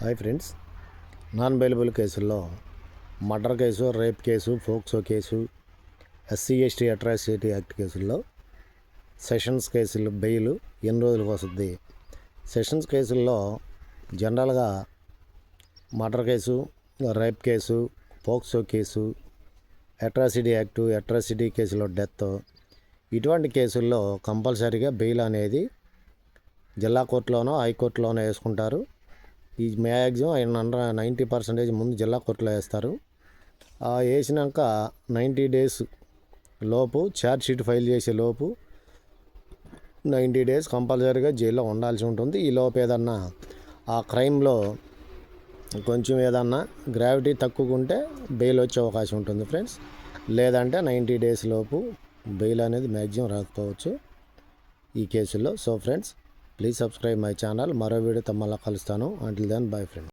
Hi friends, non bailable కేసుల్లో murder case, rape case, POCSO case, SC ST atrocity act కేసుల్లో sessions కేసులు bail ఎన్ని రోజులకు వస్తుంది? సెషన్స్ కేసుల్లో జనరల్గా murder case, rape case, POCSO case, atrocity act, atrocity కేసులో డెత్, ఇటువంటి కేసుల్లో కంపల్సరీగా బెయిల్ అనేది జిల్లా కోర్టులోనో హైకోర్టులోనో వేసుకుంటారు. ఈ మ్యాక్సిమం 90% ముందు జిల్లా కోర్టులో వేస్తారు. వేసినాక 90 డేస్ లోపు ఛార్జ్ షీట్ ఫైల్ చేసే లోపు 90 డేస్ కంపల్సరీగా జైల్లో ఉండాల్సి ఉంటుంది. ఈ లోపు ఏదన్నా ఆ క్రైమ్లో కొంచెం ఏదన్నా గ్రావిటీ తక్కువ ఉంటే బెయిల్ వచ్చే అవకాశం ఉంటుంది ఫ్రెండ్స్. లేదంటే 90 డేస్ లోపు బెయిల్ అనేది మ్యాక్సిమం రాకపోవచ్చు ఈ కేసుల్లో. So friends, please subscribe my channel. మరో వీడియోతో మళ్ళీ కలుస్తాను. Until then bye friends.